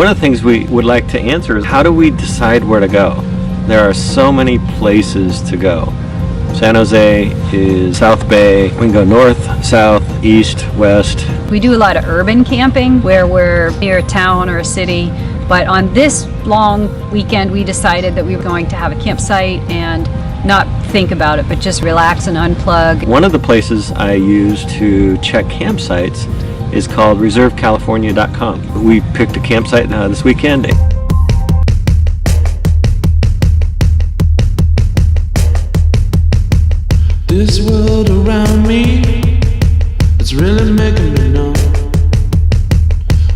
One of the things we would like to answer is, how do we decide where to go? There are so many places to go. San Jose is South Bay. We can go north, south, east, west. We do a lot of urban camping where we're near a town or a city, but on this long weekend we decided that we were going to have a campsite and not think about it, but just relax and unplug. One of the places I use to check campsites is called reservecalifornia.com. We picked a campsite this weekend. This world around me, it's really making me numb.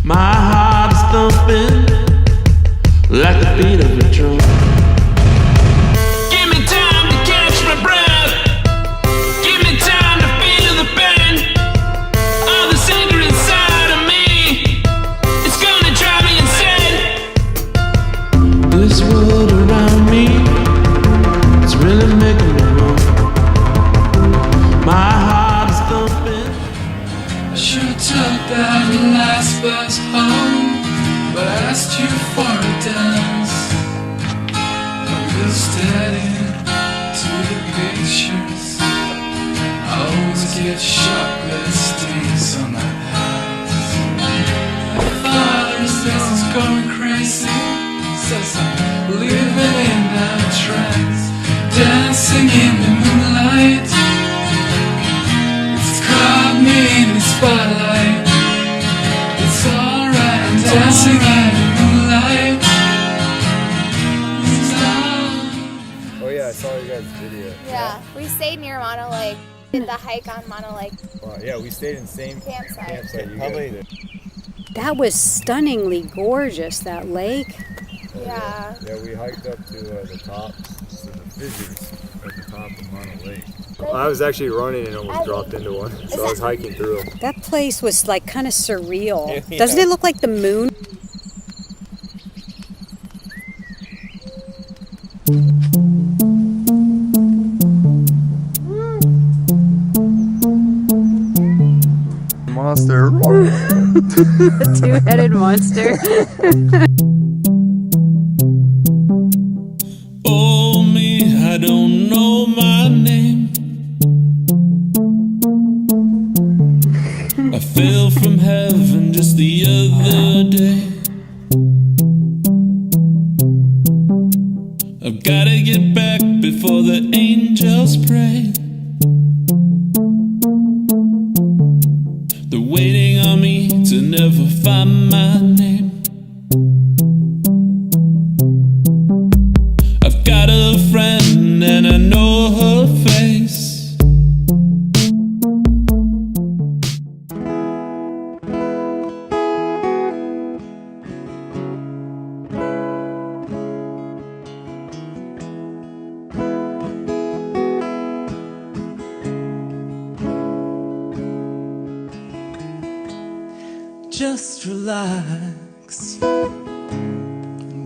My heart is thumping like the beat of a drum. Give me time to catch my breath. Give me time to feel the pain of the anger inside of me. It's gonna drive me insane. This world around me, it's really making me numb. My heart is thumping. I should took that last bus home, but I asked you for a dance. I'm real steady to the pictures. I always get chocolate stains on my hands. My father says he's going crazy, says I'm living in a trance, dancing in the moonlight. Me in the spotlight. It's alright, I'm dancing in the moonlight. Oh yeah, I saw you guys' video. Yeah, we stayed near Mono Lake. Did the hike on Mono Lake. Well, yeah, we stayed in the same campsite you guys did. That was stunningly gorgeous, that lake. Yeah. Yeah, we hiked up to the top, to the fissures at the top of Mono Lake. I was actually running and almost dropped into one, so I was hiking through them. That place was like kind of surreal. Yeah. Doesn't it look like the moon? Monster. The two-headed monster. Oh me, I don't know my name. I fell from heaven just the other day. I've gotta get back before the angels pray. They're waiting on me to never find my name. I've got a friend and I know her face. Just relax,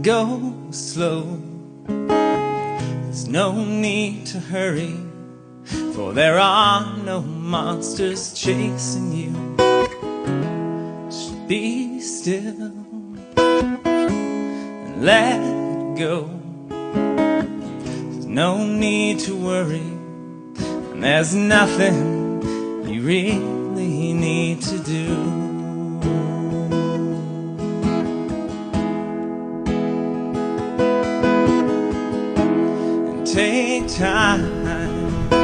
go slow. There's no need to hurry, for there are no monsters chasing you. Just be still and let it go. There's no need to worry, and there's nothing you really need to do. Take time to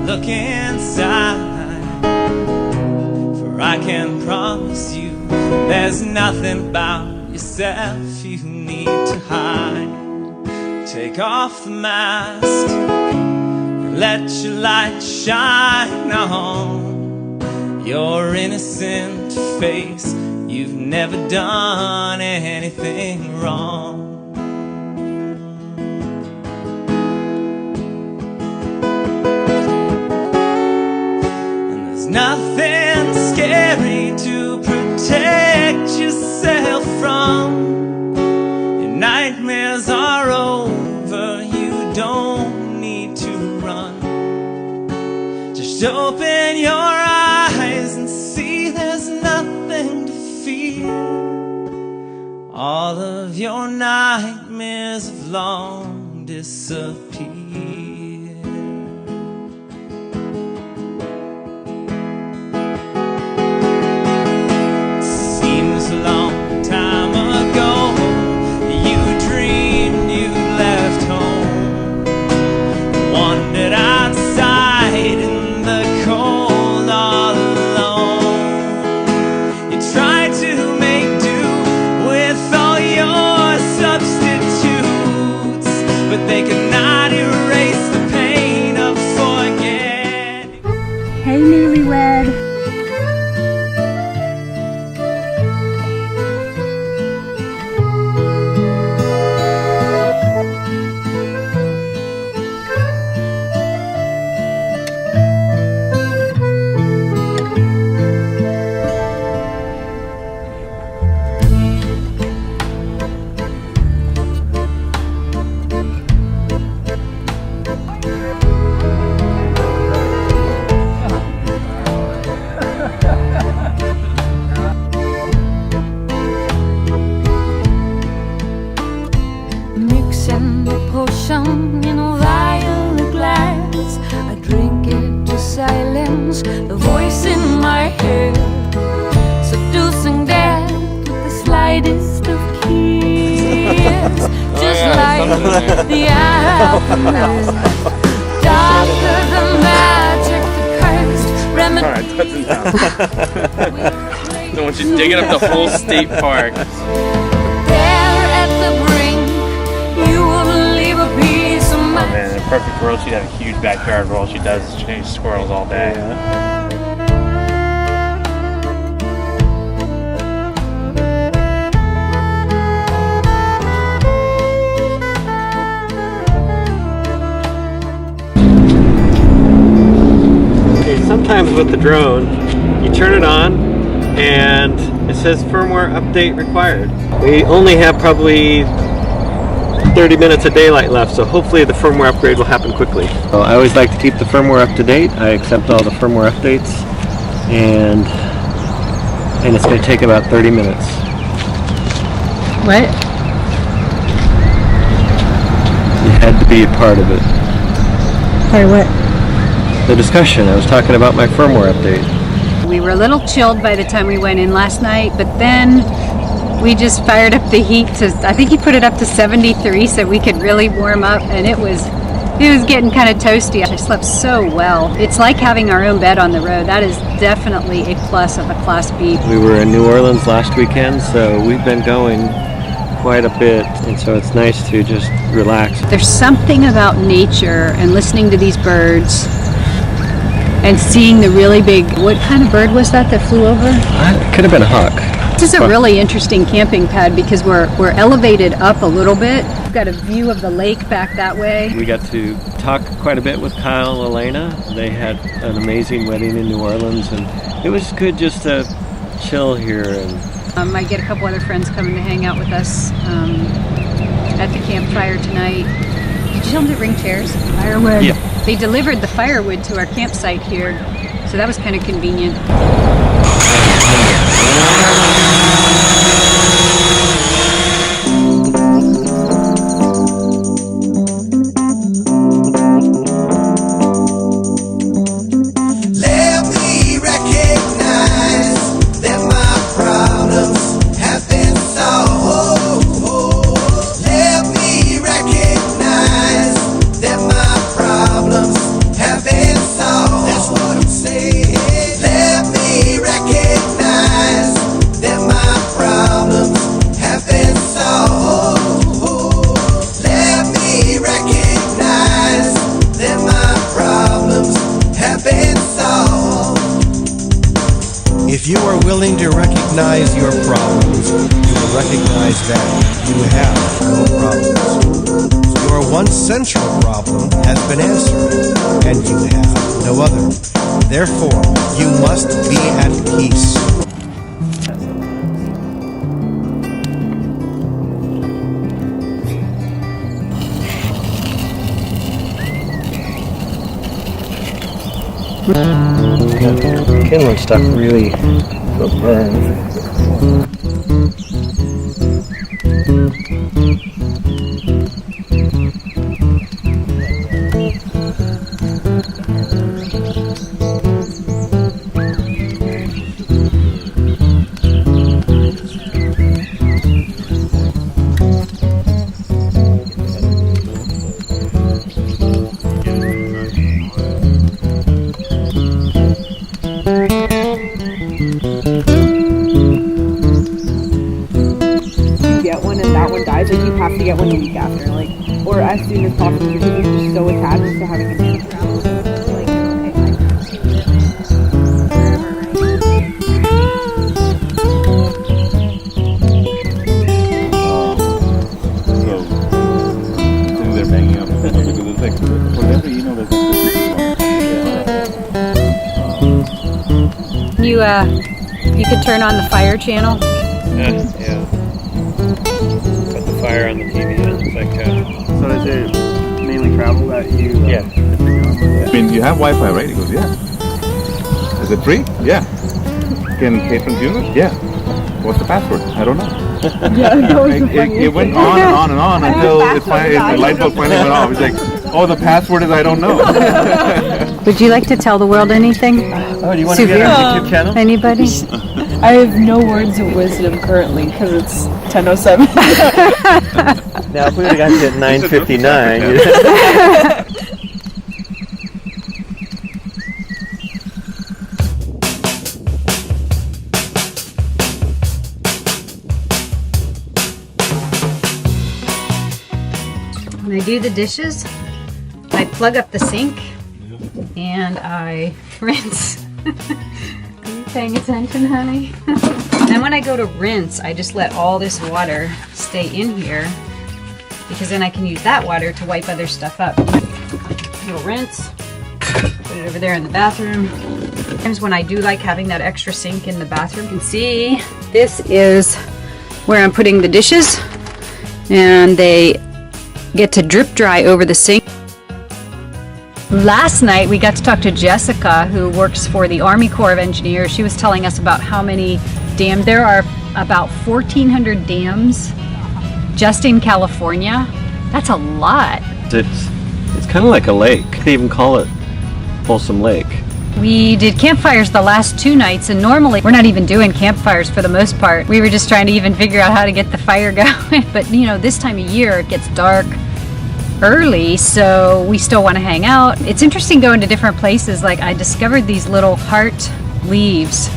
look inside, for I can promise you there's nothing about yourself you need to hide. Take off the mask and let your light shine on your innocent face. You've never done anything wrong. Nothing scary to protect yourself from. Your nightmares are over, you don't need to run. Just open your eyes and see there's nothing to fear. All of your nightmares have long disappeared. Seems a long time ago you dreamed you left home, wandered outside in the cold all alone. You tried to make do with all your substitutes, but they could not erase the pain of forgetting. Hey, newlywed. Mixing the potion in a violet glass, I drink it to silence the voice in my head, seducing death with the slightest of keys, just like the alchemist, darker than magic, the cursed remedy. Alright, that's enough. Don't want you digging up the whole state park. There at the brink, you will leave a piece of my. Oh man, in a perfect world, she'd have a huge backyard where all she does is chase squirrels all day. Okay, sometimes with the drone, you turn it on and it says firmware update required. We only have probably 30 minutes of daylight left, so hopefully the firmware upgrade will happen quickly. So I always like to keep the firmware up to date. I accept all the firmware updates, and it's going to take about 30 minutes. What? You had to be a part of it. Or what? The discussion, I was talking about my firmware update. We were a little chilled by the time we went in last night, but then we just fired up the heat to, I think he put it up to 73 so we could really warm up, and it was getting kind of toasty. I slept so well. It's like having our own bed on the road. That is definitely a plus of a Class B. We were in New Orleans last weekend, so we've been going quite a bit, and so it's nice to just relax. There's something about nature and listening to these birds and seeing the really big, what kind of bird was that flew over? It could have been a hawk. This is a really interesting camping pad because we're elevated up a little bit. We've got a view of the lake back that way. We got to talk quite a bit with Kyle and Elena. They had an amazing wedding in New Orleans, and it was good just to chill here. And Might get a couple other friends coming to hang out with us at the campfire tonight. Did you tell them to bring chairs? Firewood. Yeah. They delivered the firewood to our campsite here, so that was kind of convenient. Let me recognize that my problems have been solved. Let me recognize that my problems have been solved. That's what I'm saying. Let me recognize that my problems have been solved. Let me recognize that my problems have been solved. If you are willing to recognize your problems, you will recognize that you have no problems. Your one central problem has been answered, and you have no other. Therefore, you must be at peace. Kindling stuff really will burn. then that one dies, like you have to get one the week after, like, or as soon as possible, because you're just so attached to having a man travel. Like, they're banging up because it's like whatever, you know, there's You could turn on the fire channel. Yeah. Put the fire on the TV. It's like So is it mainly travel that you... Yeah. I mean, you have Wi-Fi, right? He goes, yeah. Is it free? Yeah. Can patrons use it? Yeah. What's the password? I don't know. yeah, that was It went on and on and on until the light bulb finally went off. He's like, oh, the password is I don't know. Would you like to tell the world anything? Oh, do you want to get on the YouTube channel? Anybody? I have no words of wisdom currently because it's 10:07. Now, if we would have got you at 9:59. When I do the dishes, I plug up the sink and I rinse. Are you paying attention, honey? Then when I go to rinse, I just let all this water stay in here because then I can use that water to wipe other stuff up. Little rinse, put it over there in the bathroom. Sometimes when I do like having that extra sink in the bathroom, you can see this is where I'm putting the dishes and they get to drip dry over the sink. Last night we got to talk to Jessica, who works for the Army Corps of Engineers. She was telling us about how many dams. There are about 1,400 dams just in California. That's a lot. It's kind of like a lake. They even call it Folsom Lake. We did campfires the last 2 nights, and normally we're not even doing campfires for the most part. We were just trying to even figure out how to get the fire going. But you know, this time of year it gets dark early, so we still want to hang out. It's interesting going to different places. Like I discovered these little heart leaves.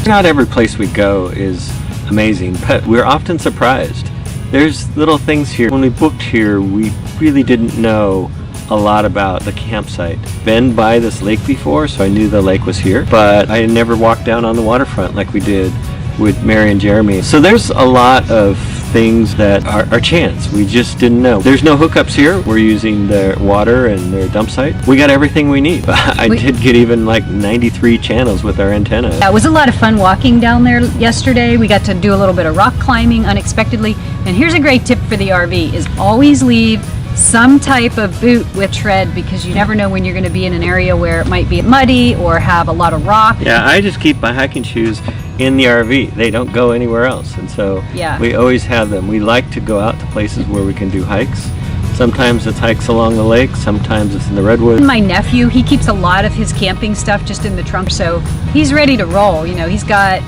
Not every place we go is amazing, but we're often surprised. There's little things here. When we booked here, we really didn't know a lot about the campsite. Been by this lake before, so I knew the lake was here, but I never walked down on the waterfront like we did with Mary and Jeremy. So there's a lot of things that are chance. We just didn't know. There's no hookups here. We're using their water and their dump site. We got everything we need. I did get even like 93 channels with our antenna. That was a lot of fun walking down there yesterday. We got to do a little bit of rock climbing unexpectedly. And here's a great tip for the RV is always leave some type of boot with tread because you never know when you're going to be in an area where it might be muddy or have a lot of rock. Yeah, I just keep my hiking shoes in the RV. They don't go anywhere else, and so we always have them. We like to go out to places where we can do hikes. Sometimes it's hikes along the lake, sometimes it's in the redwoods. My nephew, he keeps a lot of his camping stuff just in the trunk, so he's ready to roll. You know, he's got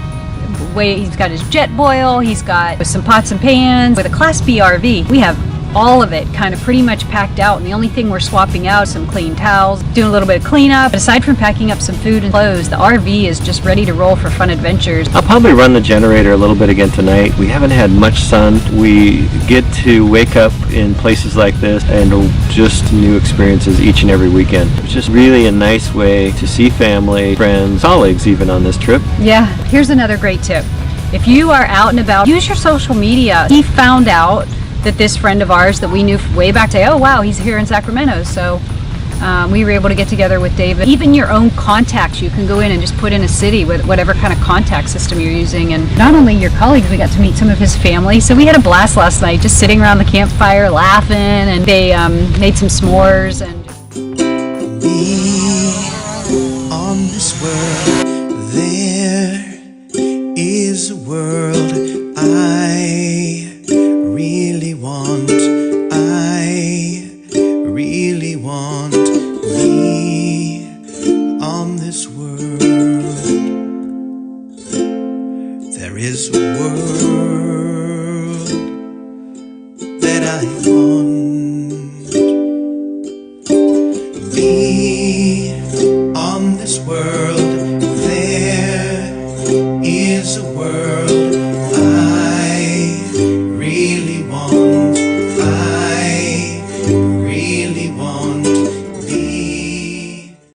his jet boil, he's got some pots and pans. With a Class B RV, we have all of it kind of pretty much packed out, and the only thing we're swapping out is some clean towels, doing a little bit of cleanup. But aside from packing up some food and clothes, the RV is just ready to roll for fun adventures. I'll probably run the generator a little bit again tonight. We haven't had much sun. We get to wake up in places like this and just new experiences each and every weekend. It's just really a nice way to see family, friends, colleagues even on this trip. Yeah, here's another great tip. If you are out and about, use your social media. He found out that this friend of ours that we knew way back today, oh wow, he's here in Sacramento, so we were able to get together with David. Even your own contacts, you can go in and just put in a city with whatever kind of contact system you're using. And not only your colleagues, we got to meet some of his family, so we had a blast last night just sitting around the campfire laughing, and they made some s'mores. And be on this world, there is a world I really want, me on this world. There is a world that I want. Be on this world, there is a world